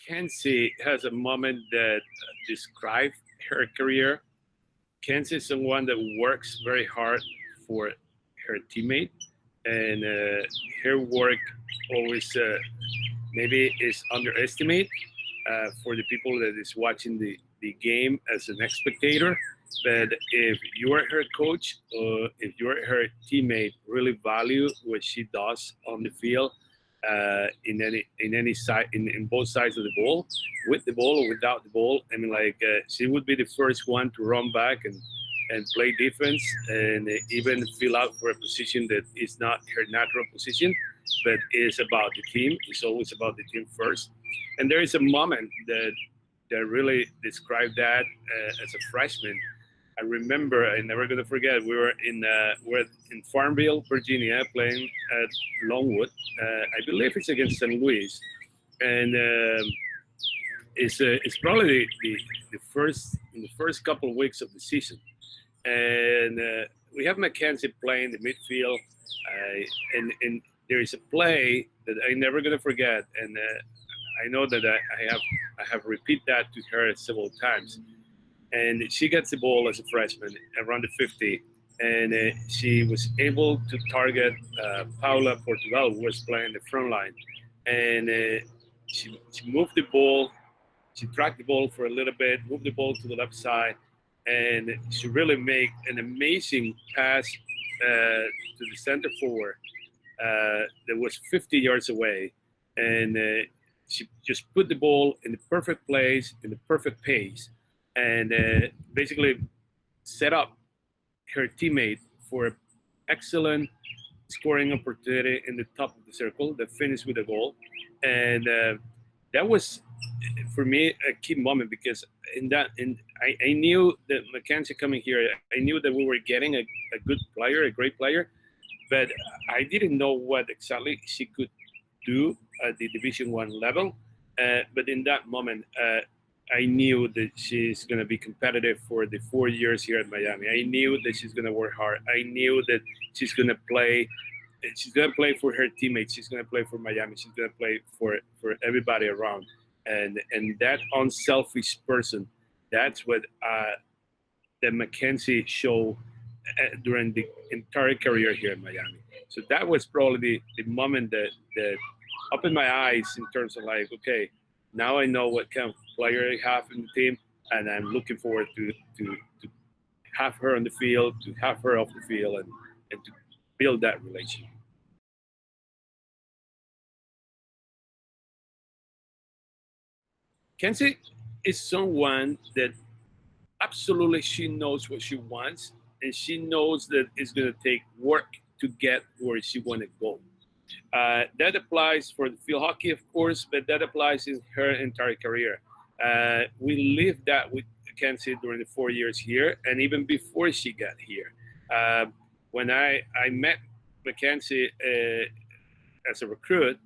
Kenzie has a moment that describes her career. Kenzie is someone that works very hard for her teammate, and her work always maybe is underestimated for the people that is watching the game as an spectator. But if you are her coach or if you are her teammate, really value what she does on the field in any side in both sides of the ball, with the ball or without the ball. I mean, like she would be the first one to run back and play defense and even fill out for a position that is not her natural position, but is about the team. It's always about the team first. And there is a moment that really described that as a freshman. I remember, I'm never gonna forget. We were in Farmville, Virginia, playing at Longwood. I believe it's against St. Louis, and it's probably the first in the first couple of weeks of the season, and we have Mackenzie playing the midfield, and there is a play that I'm never gonna forget, and I know that I have repeat that to her several times, and she gets the ball as a freshman around the 50, and she was able to target Paula Portugal, who was playing the front line, and she moved the ball, she tracked the ball for a little bit, moved the ball to the left side, and she really made an amazing pass to the center forward that was 50 yards away, and she just put the ball in the perfect place, in the perfect pace, and basically set up her teammate for an excellent scoring opportunity in the top of the circle that finished with a goal. And that was, for me, a key moment because I knew that Mackenzie coming here, I knew that we were getting a good player, a great player, but I didn't know what exactly she could do at the Division One level. But in that moment, I knew that she's going to be competitive for the 4 years here at Miami. I knew that she's going to work hard. I knew that she's going to play. She's going to play for her teammates. She's going to play for Miami. She's going to play for everybody around. And that unselfish person, that's what that Mackenzie showed during the entire career here in Miami. So that was probably the moment that opened my eyes in terms of like, okay, now I know what kind of player I have in the team, and I'm looking forward to have her on the field, to have her off the field, and to build that relationship. Kenzie is someone that absolutely she knows what she wants, and she knows that it's going to take work to get where she want to go. That applies for the field hockey, of course, but that applies in her entire career. We lived that with Kenzie during the 4 years here, and even before she got here. When I met Mackenzie as a recruit,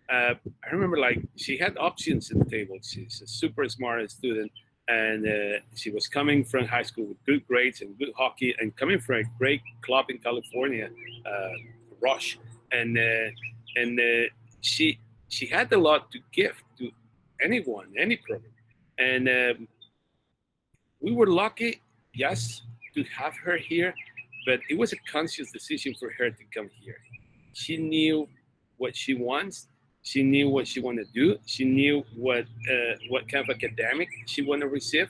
I remember like she had options in the table. She's a super smart student, and she was coming from high school with good grades and good hockey, and coming from a great club in California, Rush, and she had a lot to give to anyone, any program, and we were lucky, yes, to have her here, but it was a conscious decision for her to come here. She knew what she wants. She knew what she wanted to do. She knew what kind of academic she wanted to receive,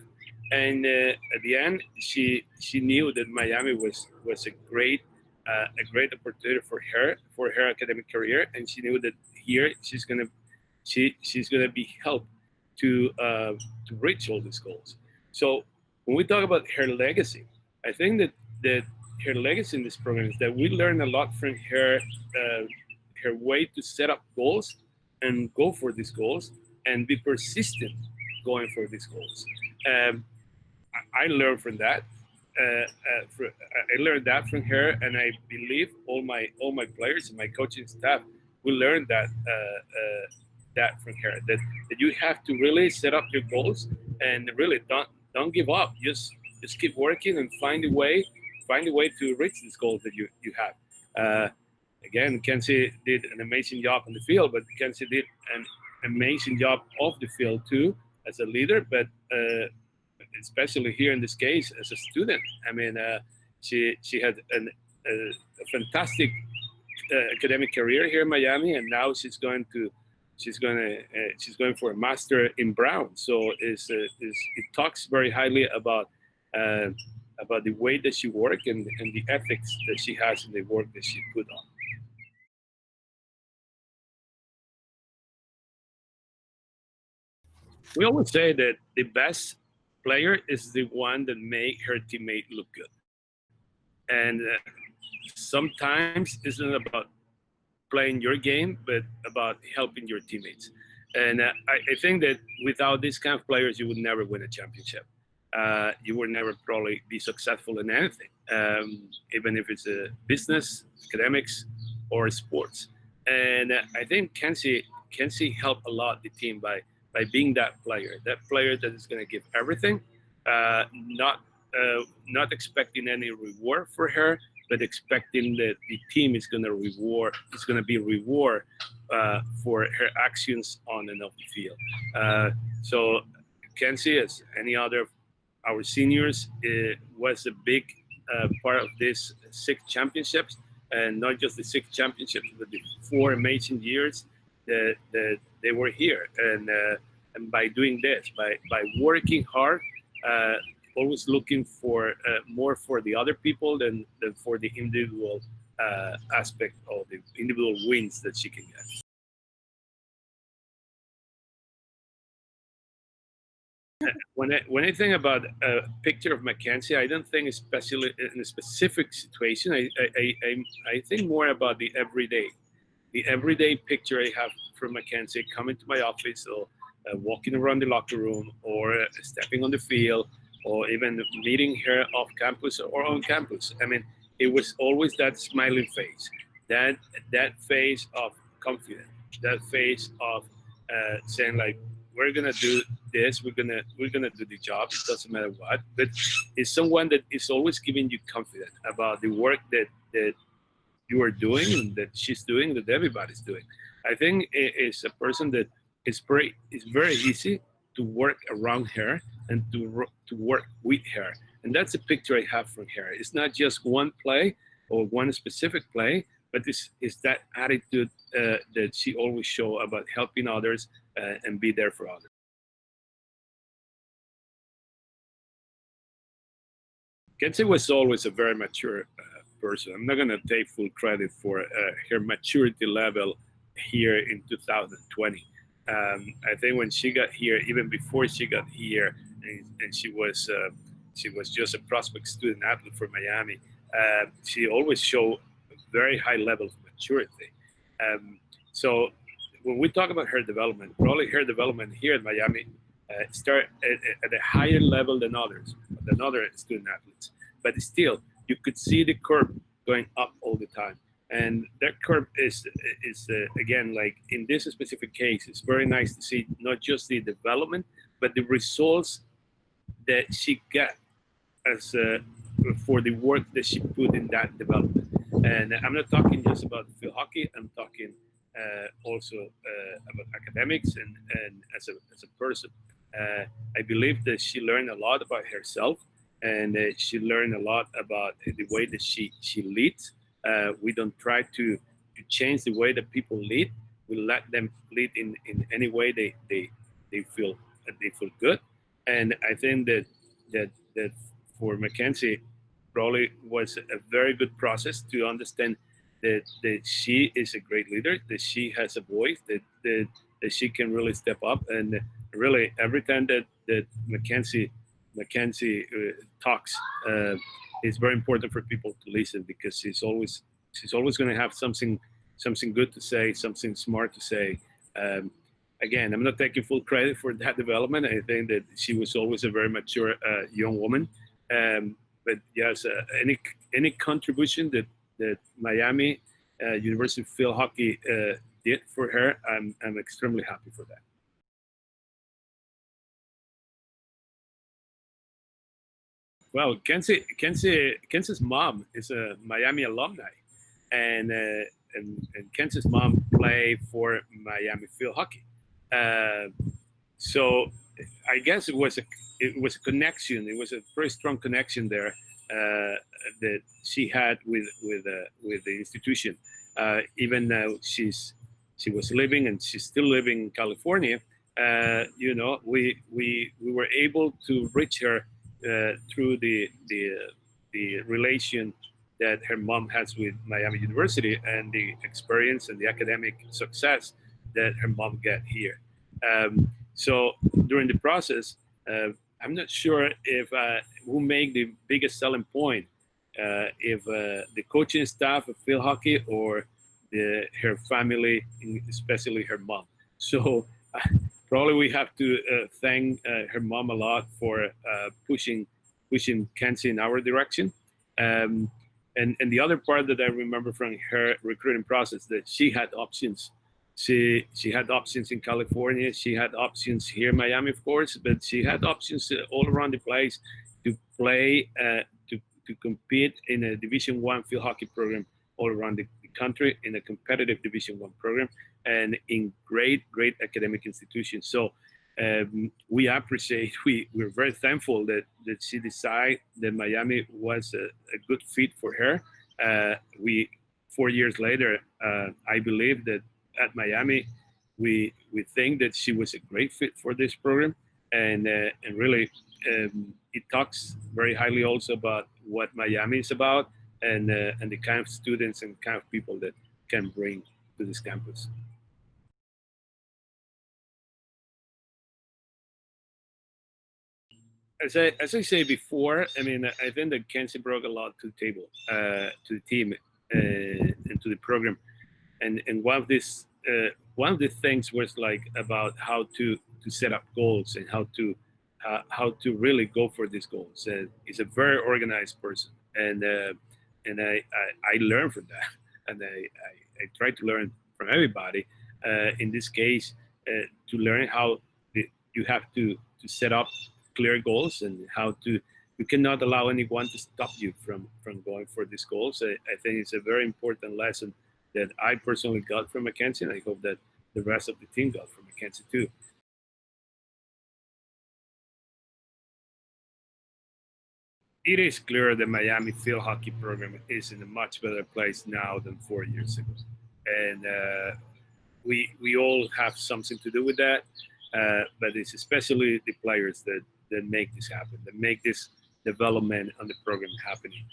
and at the end, she knew that Miami was a great opportunity for her academic career, and she knew that here she's gonna be helped to reach all these goals. So when we talk about her legacy, I think that her legacy in this program is that we learn a lot from her. Her way to set up goals and go for these goals and be persistent going for these goals. I learned from that. I learned that from her, and I believe all my players and my coaching staff will learn that from her. That you have to really set up your goals and really don't give up. Just keep working and find a way to reach these goals that you have. Again, Kenzie did an amazing job on the field, but Kenzie did an amazing job off the field too as a leader, but especially here in this case as a student. I mean, she had a fantastic academic career here in Miami, and now she's going for a master in Brown. So it talks very highly uh, about the way that she works and the ethics that she has in the work that she put on. We always say that the best player is the one that make her teammate look good, and sometimes it's not about playing your game, but about helping your teammates. And I think that without these kind of players, you would never win a championship. You would never probably be successful in anything, even if it's a business, academics, or sports. And I think Kenzie helped a lot the team by being that player that is going to give everything, not expecting any reward for her, but expecting that the team is going to be reward for her actions on and off the field. So Kenzie, as any other of our seniors, was a big part of this 6 championships, and not just the 6 championships, but the 4 amazing years that they were here. And by doing this, by working hard, uh, always looking for more for the other people than for the individual aspect of the individual wins that she can get. When I think about a picture of Mackenzie, I don't think especially in a specific situation. I think more about the everyday picture I have from Mackenzie coming to my office, or walking around the locker room, or stepping on the field, or even meeting her off campus or on campus. I mean, it was always that smiling face, that that face of confidence, that face of saying like, we're gonna do this, we're gonna do the job. It doesn't matter what. But it's someone that is always giving you confidence about the work that you are doing and that she's doing, that everybody's doing. I think it's a person that it's very easy to work around her and to work with her. And that's a picture I have from her. It's not just one play or one specific play, but it's that attitude that she always show about helping others and be there for others. Kenzie was always a very mature person. I'm not going to take full credit for her maturity level here in 2020. I think when she got here, even before she got here, and she was just a prospect student athlete for Miami, she always showed a very high level of maturity. So when we talk about her development, probably her development here in Miami start at a higher level than other student athletes. But still, you could see the curve going up all the time, and that curve is again, like in this specific case, it's very nice to see not just the development, but the results that she got as for the work that she put in that development. And I'm not talking just about field hockey. I'm talking also about academics and as a person. I believe that she learned a lot about herself, and she learned a lot about the way that she leads. We don't try to change the way that people lead. We let them lead in any way they feel good. And I think that for Mackenzie, probably was a very good process to understand that she is a great leader, that she has a voice, that she can really step up. And really, every time that Mackenzie talks, it's very important for people to listen, because she's always going to have something good to say, something smart to say. Um, Again, I'm not taking full credit for that development. I think that she was always a very mature young woman. But yes, any contribution that Miami University Field Hockey did for her, I'm extremely happy for that. Well, Kenzie's mom is a Miami alumni, and and Kenzie's mom played for Miami Field Hockey. Uh, so I guess it was a connection. It was a very strong connection there that she had with the institution. Even now she was living and she's still living in California. We were able to reach her through the relation that her mom has with Miami University and the experience and the academic success that her mom got here. So during the process, I'm not sure if who make the biggest selling point, if the coaching staff of field hockey or her family, especially her mom. So probably we have to thank her mom a lot for pushing Kenzie in our direction. Um, and the other part that I remember from her recruiting process that she had options. She had options in California. She had options here in Miami, of course, but she had options all around the place to play to compete in a Division One field hockey program all around the country in a competitive Division One program and in great academic institutions. So we appreciate, we're very thankful that she decided that Miami was a good fit for her. We 4 years later, I believe that at Miami, we think that she was a great fit for this program, and really it talks very highly also about what Miami is about and the kind of students and kind of people that can bring to this campus. As I say before, I mean, I think that Kenzie brought a lot to the table, to the team, and to the program. And one of the things was like about how to set up goals and how to really go for these goals. And he's a very organized person, and I learned from that, and I try to learn from everybody. In this case, to learn how you have to set up clear goals and how to you cannot allow anyone to stop you from going for these goals. I think it's a very important lesson that I personally got from Mackenzie, and I hope that the rest of the team got from Mackenzie too. It is clear that Miami field hockey program is in a much better place now than 4 years ago, and we all have something to do with that. But it's especially the players that make this happen, that make this development on the program happening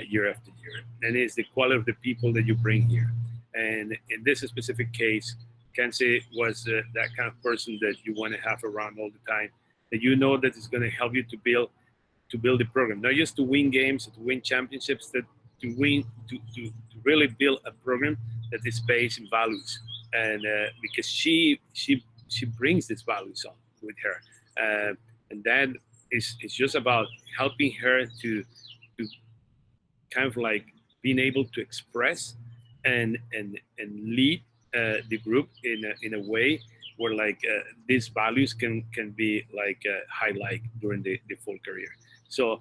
year after year. And it's the quality of the people that you bring here. And in this specific case, Kenzie was that kind of person that you want to have around all the time, that you know that is going to help you to build the program, not just to win games, to win championships, that to win to really build a program that is based in values, and because she brings these values on with her, and that is just about helping her to kind of like being able to express and lead the group in a way where like these values can be like highlight during the full career. So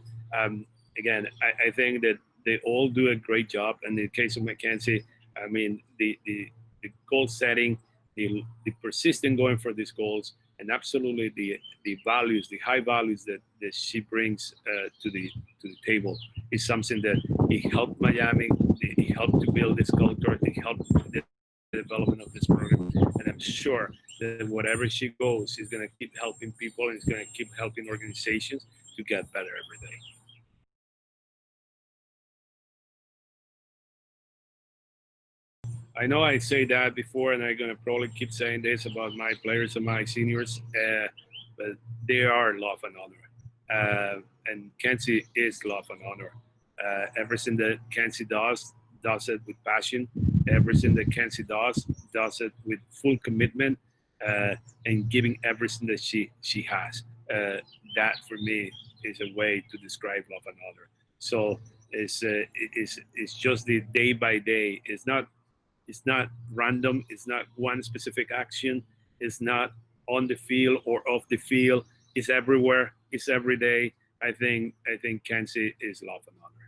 again, I think that they all do a great job. And in the case of Mackenzie, I mean the goal setting, the persistent going for these goals, and absolutely the values, the high values that she brings to the table is something that it helped Miami, it helped to build this culture, it helped the development of this program, and I'm sure that whatever she goes, she's going to keep helping people and it's going to keep helping organizations to get better every day. I know I say that before, and I'm gonna probably keep saying this about my players and my seniors, but they are love and honor, and Kenzie is love and honor. Everything that Kenzie does it with passion. Everything that Kenzie does it with full commitment, and giving everything that she has. That for me is a way to describe love and honor. So it's just the day by day. It's not random. It's not one specific action. It's not on the field or off the field. It's everywhere. It's every day. I think Kenzie is love and honor.